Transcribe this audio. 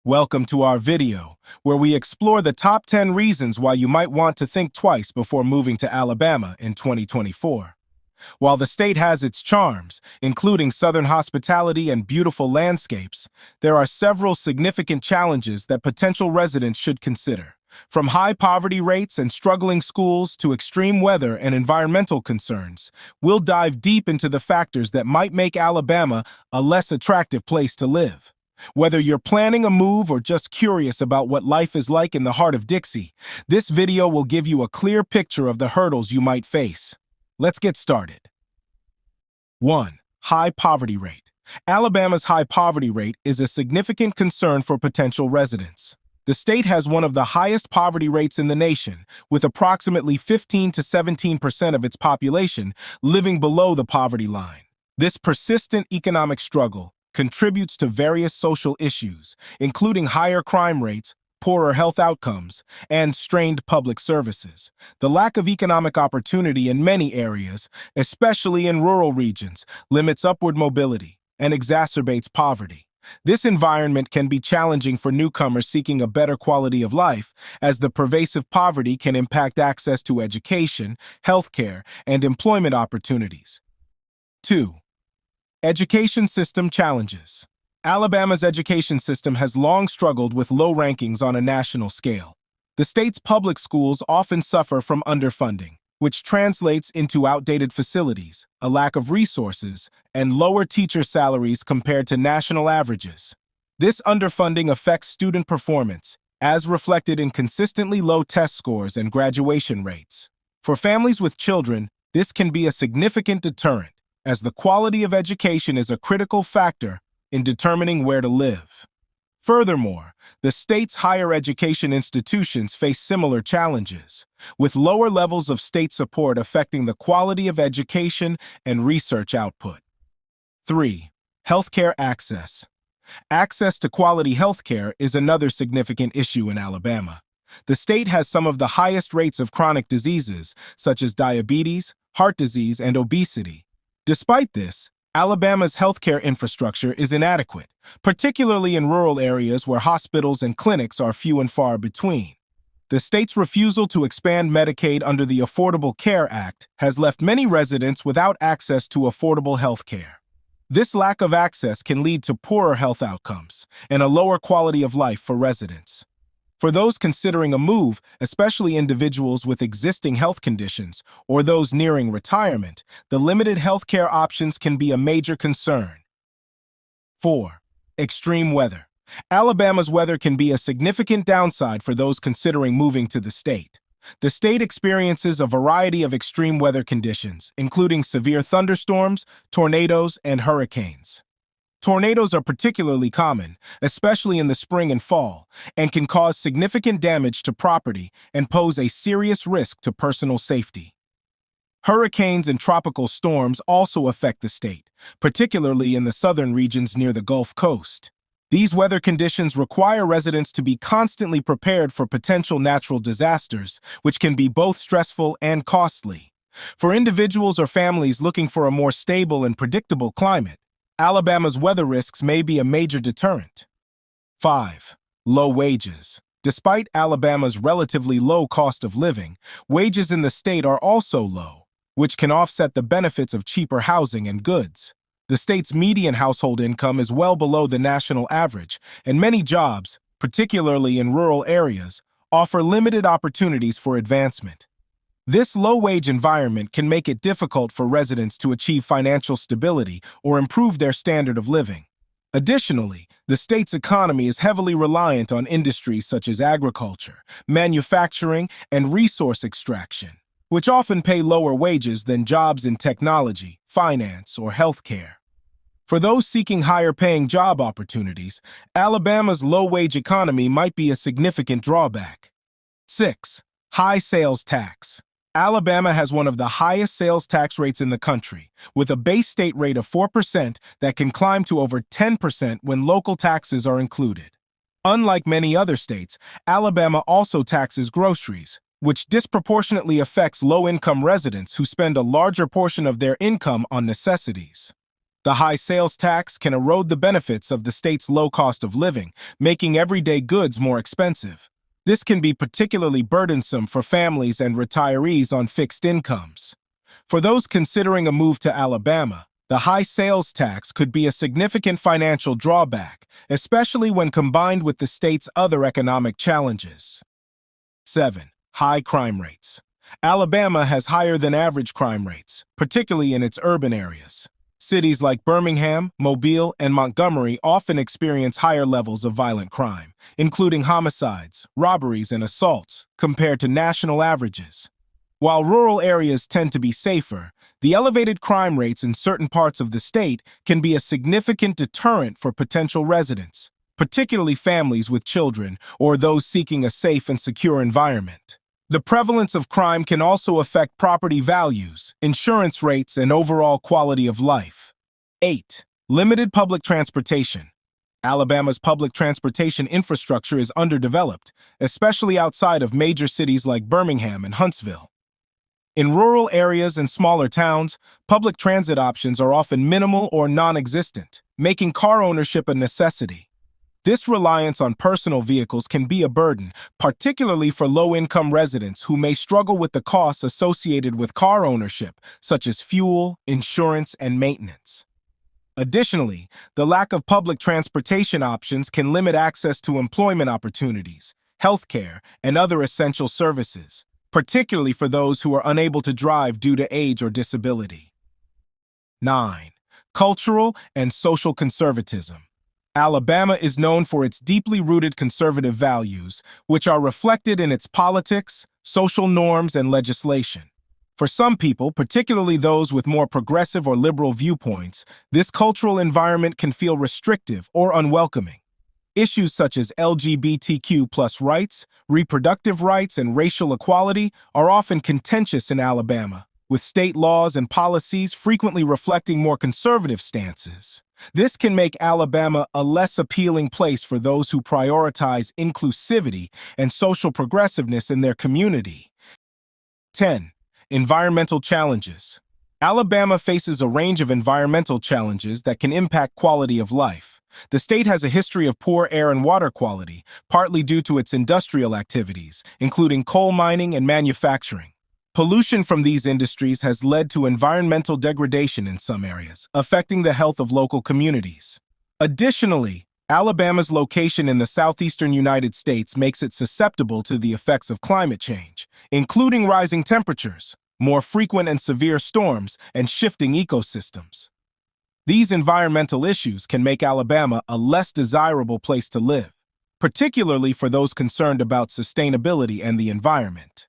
Welcome to our video, where we explore the top 10 reasons why you might want to think twice before moving to Alabama in 2024. While the state has its charms, including Southern hospitality and beautiful landscapes, there are several significant challenges that potential residents should consider. From high poverty rates and struggling schools to extreme weather and environmental concerns, we'll dive deep into the factors that might make Alabama a less attractive place to live. Whether you're planning a move or just curious about what life is like in the heart of Dixie, this video will give you a clear picture of the hurdles you might face. Let's get started. 1. High poverty rate. Alabama's high poverty rate is a significant concern for potential residents. The state has one of the highest poverty rates in the nation, with approximately 15 to 17% of its population living below the poverty line. This persistent economic struggle contributes to various social issues, including higher crime rates, poorer health outcomes, and strained public services. The lack of economic opportunity in many areas, especially in rural regions, limits upward mobility and exacerbates poverty. This environment can be challenging for newcomers seeking a better quality of life, as the pervasive poverty can impact access to education, healthcare, and employment opportunities. 2. Education system challenges. Alabama's education system has long struggled with low rankings on a national scale. The state's public schools often suffer from underfunding, which translates into outdated facilities, a lack of resources, and lower teacher salaries compared to national averages. This underfunding affects student performance, as reflected in consistently low test scores and graduation rates. For families with children, this can be a significant deterrent, as the quality of education is a critical factor in determining where to live. Furthermore, the state's higher education institutions face similar challenges, with lower levels of state support affecting the quality of education and research output. 3. Healthcare access. Access to quality healthcare is another significant issue in Alabama. The state has some of the highest rates of chronic diseases, such as diabetes, heart disease, and obesity. Despite this, Alabama's healthcare infrastructure is inadequate, particularly in rural areas where hospitals and clinics are few and far between. The state's refusal to expand Medicaid under the Affordable Care Act has left many residents without access to affordable health care. This lack of access can lead to poorer health outcomes and a lower quality of life for residents. For those considering a move, especially individuals with existing health conditions or those nearing retirement, the limited healthcare options can be a major concern. 4. Extreme weather. Alabama's weather can be a significant downside for those considering moving to the state. The state experiences a variety of extreme weather conditions, including severe thunderstorms, tornadoes, and hurricanes. Tornadoes are particularly common, especially in the spring and fall, and can cause significant damage to property and pose a serious risk to personal safety. Hurricanes and tropical storms also affect the state, particularly in the southern regions near the Gulf Coast. These weather conditions require residents to be constantly prepared for potential natural disasters, which can be both stressful and costly. For individuals or families looking for a more stable and predictable climate, Alabama's weather risks may be a major deterrent. 5. Low wages. Despite Alabama's relatively low cost of living, wages in the state are also low, which can offset the benefits of cheaper housing and goods. The state's median household income is well below the national average, and many jobs, particularly in rural areas, offer limited opportunities for advancement. This low-wage environment can make it difficult for residents to achieve financial stability or improve their standard of living. Additionally, the state's economy is heavily reliant on industries such as agriculture, manufacturing, and resource extraction, which often pay lower wages than jobs in technology, finance, or healthcare. For those seeking higher-paying job opportunities, Alabama's low-wage economy might be a significant drawback. 6. High sales tax. Alabama has one of the highest sales tax rates in the country, with a base state rate of 4% that can climb to over 10% when local taxes are included. Unlike many other states, Alabama also taxes groceries, which disproportionately affects low-income residents who spend a larger portion of their income on necessities. The high sales tax can erode the benefits of the state's low cost of living, making everyday goods more expensive. This can be particularly burdensome for families and retirees on fixed incomes. For those considering a move to Alabama, the high sales tax could be a significant financial drawback, especially when combined with the state's other economic challenges. 7. High crime rates. Alabama has higher than average crime rates, particularly in its urban areas. Cities like Birmingham, Mobile, and Montgomery often experience higher levels of violent crime, including homicides, robberies, and assaults, compared to national averages. While rural areas tend to be safer, the elevated crime rates in certain parts of the state can be a significant deterrent for potential residents, particularly families with children or those seeking a safe and secure environment. The prevalence of crime can also affect property values, insurance rates, and overall quality of life. 8. Limited public transportation. Alabama's public transportation infrastructure is underdeveloped, especially outside of major cities like Birmingham and Huntsville. In rural areas and smaller towns, public transit options are often minimal or non-existent, making car ownership a necessity. This reliance on personal vehicles can be a burden, particularly for low-income residents who may struggle with the costs associated with car ownership, such as fuel, insurance, and maintenance. Additionally, the lack of public transportation options can limit access to employment opportunities, healthcare, and other essential services, particularly for those who are unable to drive due to age or disability. 9. Cultural and social conservatism. Alabama is known for its deeply rooted conservative values, which are reflected in its politics, social norms, and legislation. For some people, particularly those with more progressive or liberal viewpoints, this cultural environment can feel restrictive or unwelcoming. Issues such as LGBTQ+ rights, reproductive rights, and racial equality are often contentious in Alabama, with state laws and policies frequently reflecting more conservative stances. This can make Alabama a less appealing place for those who prioritize inclusivity and social progressiveness in their community. 10. Environmental challenges. Alabama faces a range of environmental challenges that can impact quality of life. The state has a history of poor air and water quality, partly due to its industrial activities, including coal mining and manufacturing. Pollution from these industries has led to environmental degradation in some areas, affecting the health of local communities. Additionally, Alabama's location in the southeastern United States makes it susceptible to the effects of climate change, including rising temperatures, more frequent and severe storms, and shifting ecosystems. These environmental issues can make Alabama a less desirable place to live, particularly for those concerned about sustainability and the environment.